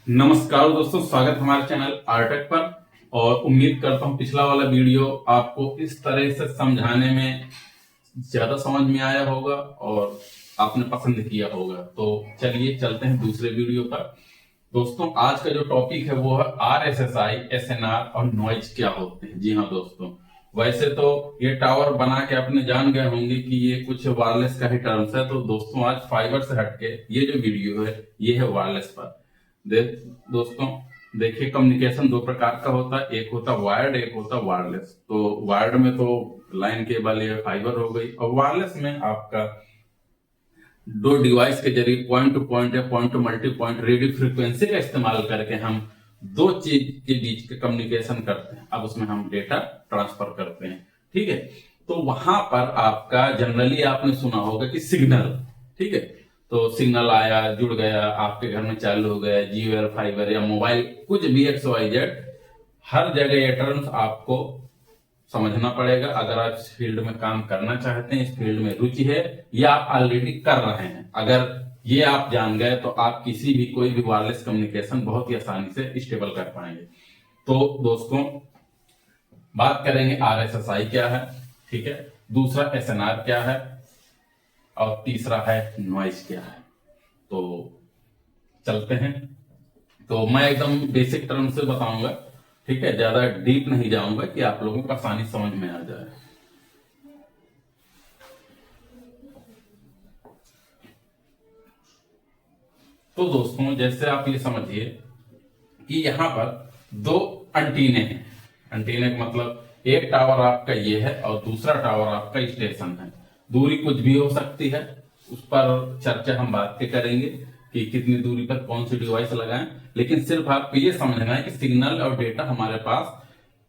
नमस्कार दोस्तों, स्वागत हमारे चैनल आरटेक पर। और उम्मीद करता हूं पिछला वाला वीडियो आपको इस तरह से समझाने में ज्यादा समझ में आया होगा और आपने पसंद किया होगा। तो चलिए चलते हैं दूसरे वीडियो पर। दोस्तों, आज का जो टॉपिक है वो है आरएसएसआई, एसएनआर और नॉइज क्या होते हैं। जी हाँ दोस्तों, वैसे तो ये टावर बना के अपने जान गए होंगे कि ये कुछ वायरलेस का ही टर्म्स है। तो दोस्तों, आज फाइबर से हटके ये जो वीडियो है ये है वायरलेस पर। दोस्तों देखिए, कम्युनिकेशन दो प्रकार का होता है, एक होता वायर्ड, एक होता वायरलेस। तो वायर्ड में तो लाइन केबल या फाइबर हो गई, और वायरलेस में आपका दो डिवाइस के जरिए पॉइंट टू पॉइंट या point two multi point radio frequency का इस्तेमाल करके हम दो चीज के बीच के कम्युनिकेशन करते हैं। अब उसमें हम डेटा ट्रांसफर करते हैं, ठीक है। तो वहां पर आपका जनरली आपने सुना होगा कि सिग्नल, ठीक है। तो सिग्नल आया, जुड़ गया, आपके घर में चालू हो गया, जियो या फाइबर या मोबाइल, कुछ भी XYZ, हर जगह ये टर्म्स आपको समझना पड़ेगा अगर आप इस फील्ड में काम करना चाहते हैं, इस फील्ड में रुचि है या आप ऑलरेडी कर रहे हैं। अगर ये आप जान गए तो आप किसी भी कोई भी वायरलेस कम्युनिकेशन बहुत ही आसानी से स्टेबल कर पाएंगे। तो दोस्तों, बात करेंगे आरएसएसआई क्या है, ठीक है, दूसरा एसएनआर क्या है, और तीसरा है नॉइज क्या है। तो चलते हैं। तो मैं एकदम बेसिक टर्म से बताऊंगा, ठीक है, ज्यादा डीप नहीं जाऊंगा कि आप लोगों को आसानी समझ में आ जाए। तो दोस्तों, जैसे आप ये समझिए कि यहां पर दो एंटीने हैं। एंटीने का मतलब एक टावर आपका ये है और दूसरा टावर आपका स्टेशन है। दूरी कुछ भी हो सकती है, उस पर चर्चा हम बात के करेंगे कि कितनी दूरी पर कौन सी डिवाइस लगाएं। लेकिन सिर्फ आपको ये समझना है कि सिग्नल और डेटा हमारे पास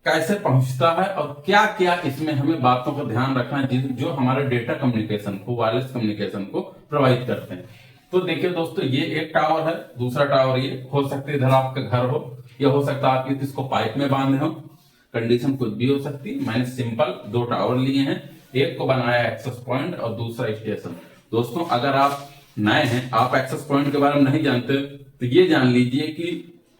कैसे पहुंचता है और क्या क्या इसमें हमें बातों का ध्यान रखना है जो हमारे डेटा कम्युनिकेशन को, वायरलेस कम्युनिकेशन को प्रोवाइड करते हैं। तो देखिए दोस्तों, ये एक टावर है, दूसरा टावर ये हो सकता है इधर आपका घर हो, या हो सकता है आप इसको पाइप में बांधे हो, कंडीशन कुछ भी हो सकती है। मैंने सिंपल दो टावर लिए हैं, एक को बनाया एक्सेस पॉइंट और दूसरा स्टेशन। दोस्तों, अगर आप नए हैं, आप एक्सेस पॉइंट के बारे में नहीं जानते, तो ये जान लीजिए कि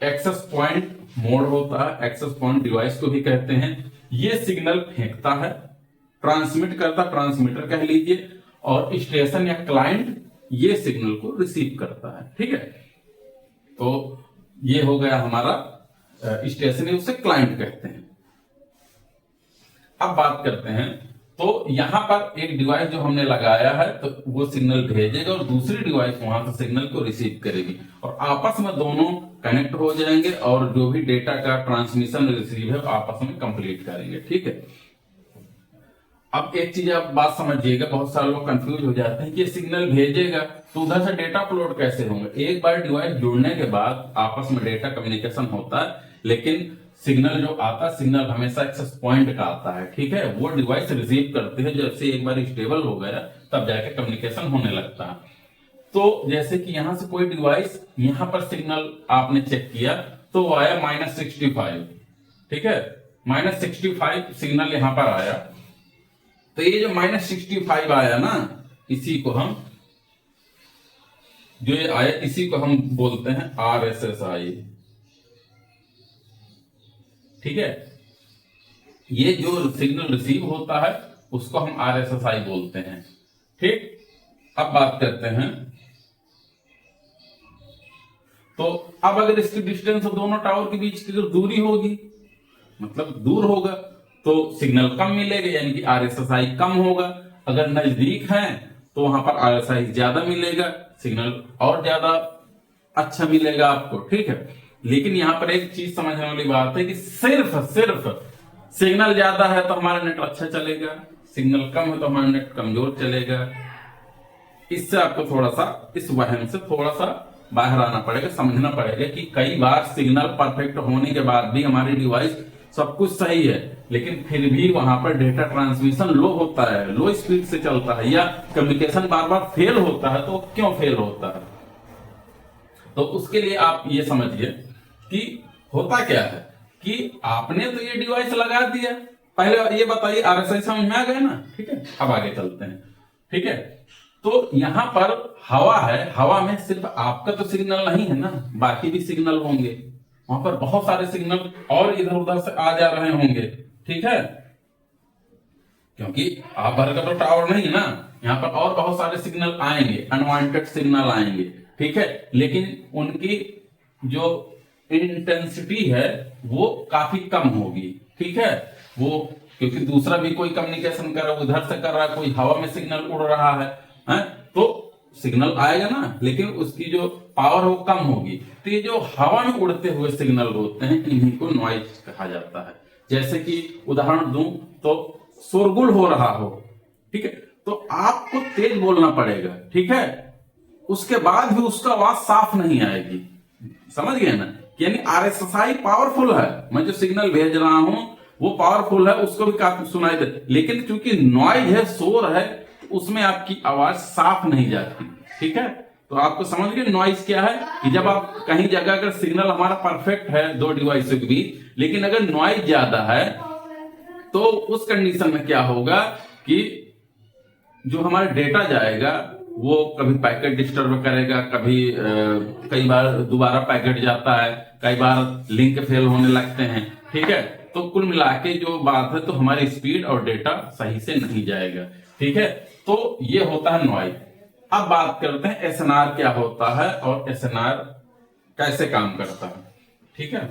एक्सेस पॉइंट मोड होता है, एक्सेस पॉइंट डिवाइस को भी कहते हैं। ये सिग्नल फेंकता है, ट्रांसमिट करता, ट्रांसमीटर कह लीजिए, और स्टेशन या क्लाइंट ये सिग्नल को रिसीव करता है, ठीक है। तो ये हो गया हमारा स्टेशन, उसे क्लाइंट कहते हैं। अब बात करते हैं, तो यहां पर एक डिवाइस जो हमने लगाया है तो वो सिग्नल भेजेगा और दूसरी डिवाइस वहां से सिग्नल को रिसीव करेगी, और आपस में दोनों कनेक्ट हो जाएंगे और जो भी डेटा का ट्रांसमिशन रिसीव है आपस में कंप्लीट करेंगे, ठीक है। अब एक चीज आप बात समझिएगा, बहुत सारे लोग कंफ्यूज हो जाते हैं कि सिग्नल भेजेगा तो उधर से डेटा अपलोड कैसे होंगे। एक बार डिवाइस जुड़ने के बाद आपस में डेटा कम्युनिकेशन होता है, लेकिन सिग्नल जो आता है, सिग्नल हमेशा एक्सेस पॉइंट का आता है, ठीक है। वो डिवाइस रिसीव करते हैं, जब से एक बार स्टेबल हो गया तब जाके कम्युनिकेशन होने लगता है। तो जैसे कि यहां से कोई डिवाइस, यहां पर सिग्नल आपने चेक किया तो वो आया -65, ठीक है, -65 सिग्नल यहां पर आया। तो ये जो -65 आया ना, इसी को हम, जो ये आया इसी को हम बोलते हैं आरएसएसआई, ठीक है। ये जो सिग्नल रिसीव होता है उसको हम आरएसएसआई बोलते हैं, ठीक। अब बात करते हैं, तो अब अगर इसकी डिस्टेंस दोनों टावर के बीच की अगर दूरी होगी, मतलब दूर होगा, तो सिग्नल कम मिलेगा, यानी कि आरएसएसआई कम होगा। अगर नजदीक है तो वहां पर आरएसआई ज्यादा मिलेगा, सिग्नल और ज्यादा अच्छा मिलेगा आपको, ठीक है। लेकिन यहां पर एक चीज समझने वाली बात है कि सिर्फ सिग्नल ज्यादा है तो हमारा नेट अच्छा चलेगा, सिग्नल कम है तो हमारा नेट कमजोर चलेगा। इससे आपको थोड़ा सा इस वहम से थोड़ा सा बाहर आना पड़ेगा, समझना पड़ेगा कि कई बार सिग्नल परफेक्ट होने के बाद भी हमारी डिवाइस सब कुछ सही है, लेकिन फिर भी वहां पर डेटा ट्रांसमिशन लो होता है, लो स्पीड से चलता है, या कम्युनिकेशन बार बार फेल होता है। तो क्यों फेल होता है, तो उसके लिए आप ये समझिए कि होता क्या है कि आपने तो ये डिवाइस लगा दिया। पहले ये बताइए, आरएसआई समझ में आ गए ना, ठीक है। अब आगे चलते हैं, ठीक है। तो यहां पर हवा है, हवा में सिर्फ आपका तो सिग्नल नहीं है ना, बाकी भी सिग्नल होंगे, वहां पर बहुत सारे सिग्नल और इधर उधर से आ जा रहे होंगे, ठीक है, क्योंकि आप भर का तो टावर नहीं है ना, यहाँ पर और बहुत सारे सिग्नल आएंगे, अनवांटेड सिग्नल आएंगे, ठीक है, लेकिन उनकी जो इंटेंसिटी है वो काफी कम होगी, ठीक है, वो क्योंकि दूसरा भी कोई कम्युनिकेशन कर रहा है, उधर से कर रहा है, कोई हवा में सिग्नल उड़ रहा है, तो सिग्नल आएगा ना, लेकिन उसकी जो पावर है वो कम होगी। तो ये जो हवा में उड़ते हुए सिग्नल होते हैं इन्हीं को नॉइज कहा जाता है। जैसे कि उदाहरण दूं तो शोरगुल हो रहा हो, ठीक है, तो आपको तेज बोलना पड़ेगा, ठीक है, उसके बाद भी उसका आवाज साफ नहीं आएगी, समझ गए ना, यानी आरएसएसआई पावरफुल है, मैं जो सिग्नल भेज रहा हूं वो पावरफुल है, उसको भी काफी सुनाई दे, लेकिन चूंकि नॉइज है, शोर है, उसमें आपकी आवाज साफ नहीं जाती, ठीक है। तो आपको समझ गए नॉइज क्या है, कि जब आप कहीं जगह अगर सिग्नल हमारा परफेक्ट है दो डिवाइसों के बीच, लेकिन अगर नॉइज ज्यादा है तो उस कंडीशन में क्या होगा कि जो हमारा डेटा जाएगा वो कभी पैकेट डिस्टर्ब करेगा, कभी कई बार दोबारा पैकेट जाता है, कई बार लिंक फेल होने लगते हैं, ठीक है। तो कुल मिला के जो बात है, तो हमारी स्पीड और डेटा सही से नहीं जाएगा, ठीक है। तो ये होता है नॉइज। अब बात करते हैं एसएनआर क्या होता है और एसएनआर कैसे काम करता है, ठीक है।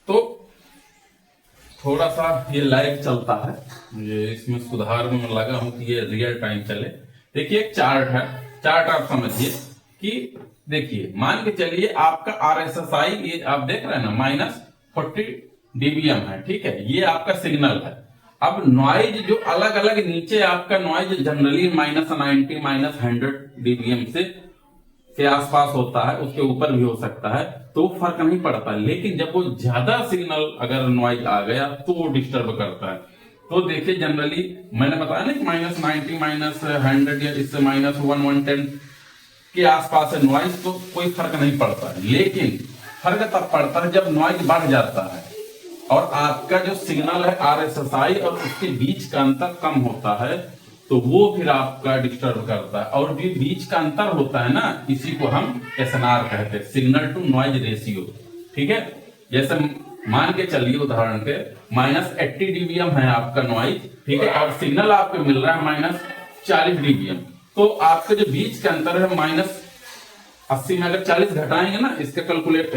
तो थोड़ा सा ये लाइव चलता है, मुझे इसमें सुधार में लगा हूं कि ये रियल टाइम चले। देखिए एक चार्ट है, चार्ट आप समझिए कि देखिए मान के चलिए आपका आरएसएसआई ये आप देख रहे हैं ना -40 डीबीएम है, ठीक है, ये आपका सिग्नल है। अब नॉइज जो अलग अलग नीचे आपका नॉइज जनरली -90 -100 डीबीएम के आसपास होता है, उसके ऊपर भी हो सकता है, तो फर्क नहीं पड़ता, लेकिन जब वो ज्यादा सिग्नल अगर नॉइज आ गया तो वो डिस्टर्ब करता है। तो देखिए जनरली मैंने बताया ना कि -90 -100 या इससे -110 के आसपास है नॉइज, तो कोई फर्क नहीं पड़ता है, लेकिन फर्क तब पड़ता है जब नॉइज बढ़ जाता है और आपका जो सिग्नल है आरएसएसआई और उसके बीच का अंतर कम होता है, तो वो फिर आपका डिस्टर्ब करता है। और जो बीच का अंतर होता है ना, इसी को हम एसएनआर कहते हैं, सिग्नल टू नॉइज रेशियो, ठीक है। जैसे मान के चलिए उदाहरण के -80 डीबीएम है आपका नॉइज, ठीक है, और सिग्नल आपको मिल रहा है -40 डीबीएम, तो आपका जो बीच का अंतर है -80 में अगर 40 घटाएंगे ना, इसका कैलकुलेट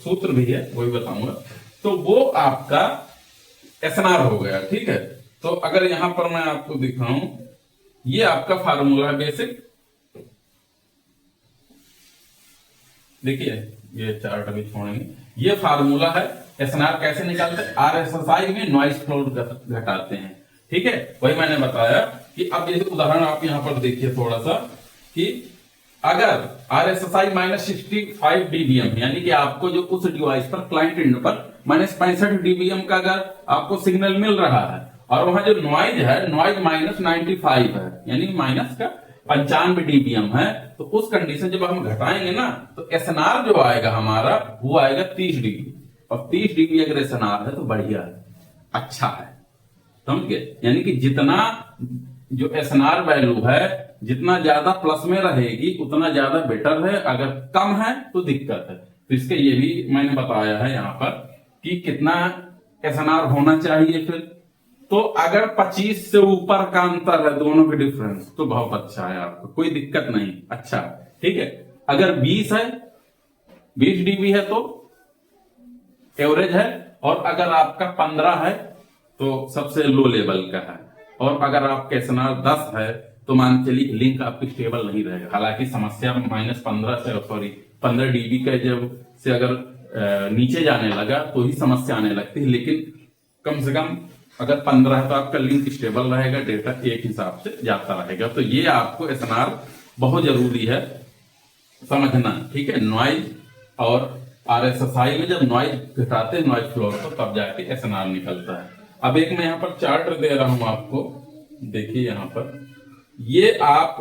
सूत्र भी है वो भी बताऊंगा, तो वो आपका एसएनआर हो गया, ठीक है। तो अगर यहां पर मैं आपको दिखाऊं, ये आपका फार्मूला है बेसिक, देखिए ये चार्ट अभी छोड़ेंगे, ये फार्मूला है एसएनआर कैसे निकालते हैं, आरएसएसआई में नॉइज फ्लोर घटाते हैं, ठीक है। वही मैंने बताया कि अब ये उदाहरण आप यहां पर देखिए थोड़ा सा, कि अगर आरएसएसआई -65 डीबीएम, यानी कि आपको जो उस डिवाइस पर क्लाइंट एंड पर -65 डीबीएम का अगर आपको सिग्नल मिल रहा है और वहां जो नॉइज है, नॉइज -95 है, यानी -95 डीबीएम है, तो उस कंडीशन जब हम घटाएंगे ना, तो एसएनआर जो आएगा हमारा वो आएगा 30 डीबी, और 30 डीबी अगर एसएनआर है तो बढ़िया है, अच्छा है, समझ गए। यानी कि जितना जो एसएनआर वैल्यू है जितना ज्यादा प्लस में रहेगी उतना ज्यादा बेटर है, अगर कम है तो दिक्कत है। तो इसके ये भी मैंने बताया है यहाँ पर कि कितना एसएनआर होना चाहिए। फिर तो अगर 25 से ऊपर का अंतर है दोनों के डिफरेंस, तो बहुत अच्छा है, आपको कोई दिक्कत नहीं, अच्छा, ठीक है। अगर 20 है, 20 डीबी है तो एवरेज है, और अगर आपका 15 है तो सबसे लो लेवल का है, और अगर आपका एसएनआर 10 है तो मान चलिए लिंक आपकी स्टेबल नहीं रहेगा। हालांकि समस्या -15 डीबी का जब से अगर नीचे जाने लगा तो ही समस्या आने लगती है, लेकिन कम से कम अगर 15 है तो आपका लिंक स्टेबल रहेगा, डेटा एक हिसाब से जाता रहेगा। तो ये आपको एसएनआर बहुत जरूरी है समझना, ठीक है। नॉइज और आरएसएसआई में जब नॉइज घटाते हैं नॉइज फ्लोर तो तब जाके एसएनआर निकलता है। अब एक मैं यहाँ पर चार्ट दे रहा हूं आपको, देखिए यहाँ पर ये आप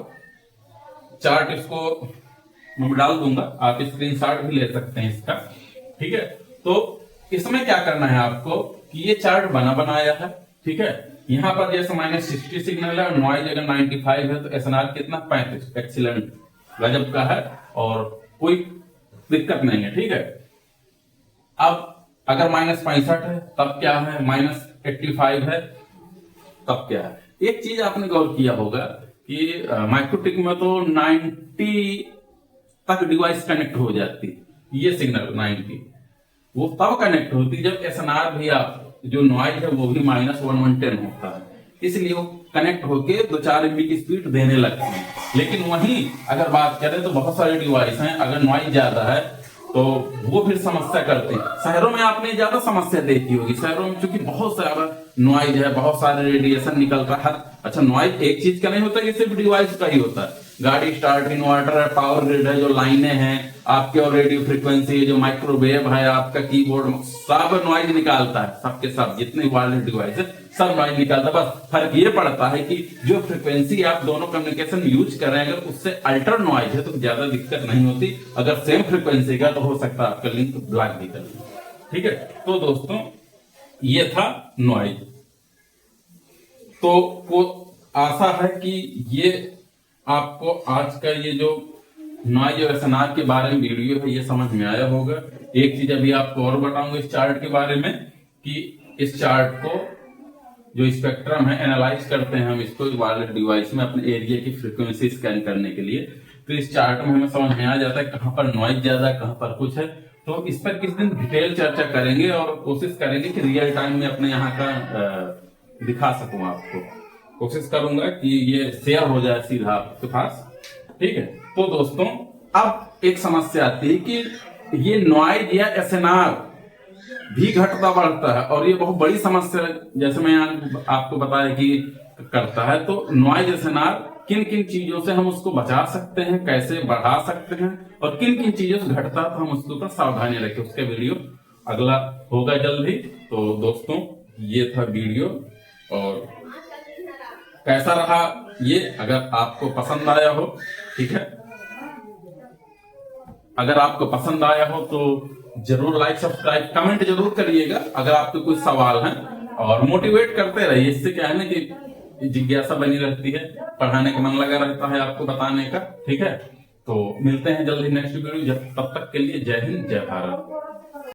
चार्ट, इसको मैं डाल दूंगा, आप स्क्रीनशॉट भी ले सकते हैं इसका, ठीक है। तो इसमें क्या करना है आपको कि ये चार्ट बना बनाया है, ठीक है, यहाँ पर जैसे -60 सिग्नल है और नॉइज अगर 95 है तो एसएनआर कितना 35। एक्सीलेंट, गजब का है और कोई दिक्कत नहीं है। ठीक है, अब अगर -65 है तब क्या है, -85 है तब क्या है। एक चीज आपने गौर किया होगा कि माइक्रोटिक में तो 90 तक डिवाइस कनेक्ट हो जाती है। ये सिग्नल 90 वो तब कनेक्ट होती जब एसएनआर भी आप जो नॉइज है वो भी -110 होता है, इसलिए वो कनेक्ट होके 2-4 MB की स्पीड देने लगते हैं। लेकिन वहीं अगर बात करें तो बहुत सारे डिवाइस हैं, अगर नॉइज ज्यादा है तो वो फिर समस्या करते हैं। शहरों में आपने ज्यादा समस्या देखी होगी, शहरों में चूंकि बहुत सारा नॉइज है, बहुत सारे रेडिएशन निकल रहा है। अच्छा, नॉइज एक चीज का नहीं होता कि सिर्फ डिवाइस का ही होता है, गाड़ी स्टार्ट, इन्वर्टर है, पावर ग्रिड है, जो लाइनें हैं आपके, और रेडियो फ्रीक्वेंसी, जो माइक्रोवेव है आपका, कीबोर्ड, सब नॉइज निकालता है। सबके सब जितने वायरलेस डिवाइस है सब नॉइज निकालता है। बस फर्क ये पड़ता है कि जो फ्रीक्वेंसी आप दोनों कम्युनिकेशन यूज कर रहे हैं अगर उससे अल्टर नॉइज है तो ज्यादा दिक्कत नहीं होती। अगर सेम फ्रीक्वेंसी का तो हो सकता है आपका लिंक ब्लॉक भी कर ले। ठीक है, तो दोस्तों ये था नॉइज। तो वो आशा है कि ये आपको आज का ये जो नॉइज और एसएनआर के बारे में वीडियो है ये समझ में आया होगा। एक चीज अभी आपको और बताऊंगा इस चार्ट के बारे में कि इस चार्ट को जो स्पेक्ट्रम है एनालाइज करते हैं हम इसको वायरलेस डिवाइस में अपने एरिया की फ्रीक्वेंसी स्कैन करने के लिए। तो इस चार्ट में हमें समझ में आ जाता है कहां पर नॉइज ज्यादा, कहां पर कुछ है। तो इस पर किस दिन डिटेल चर्चा करेंगे और कोशिश करेंगे कि रियल टाइम में अपने यहाँ का दिखा सकूं आपको। कोशिश करूंगा कि ये शेयर हो जाए सीधा आपके पास। ठीक है, तो दोस्तों अब एक समस्या आती है कि ये नॉइज या एसएनआर भी घटता बढ़ता है और ये बहुत बड़ी समस्या है, जैसे मैं आपको बताया कि करता है। तो नॉइज एसएनआर किन किन चीजों से हम उसको बचा सकते हैं, कैसे बढ़ा सकते हैं, और किन किन चीजों से घटता है तो हम उसके ऊपर सावधानी रखें। उसका वीडियो अगला होगा जल्द ही। तो दोस्तों ये था वीडियो, और कैसा रहा ये अगर आपको पसंद आया हो, ठीक है, अगर आपको पसंद आया हो तो जरूर लाइक, सब्सक्राइब, कमेंट जरूर करिएगा अगर आपके कुछ सवाल हैं, और मोटिवेट करते रहिए। इससे क्या है ना कि जिज्ञासा बनी रहती है, पढ़ाने का मन लगा रहता है आपको बताने का। ठीक है, तो मिलते हैं जल्दी नेक्स्ट वीडियो। तब तक के लिए जय हिंद, जय भारत।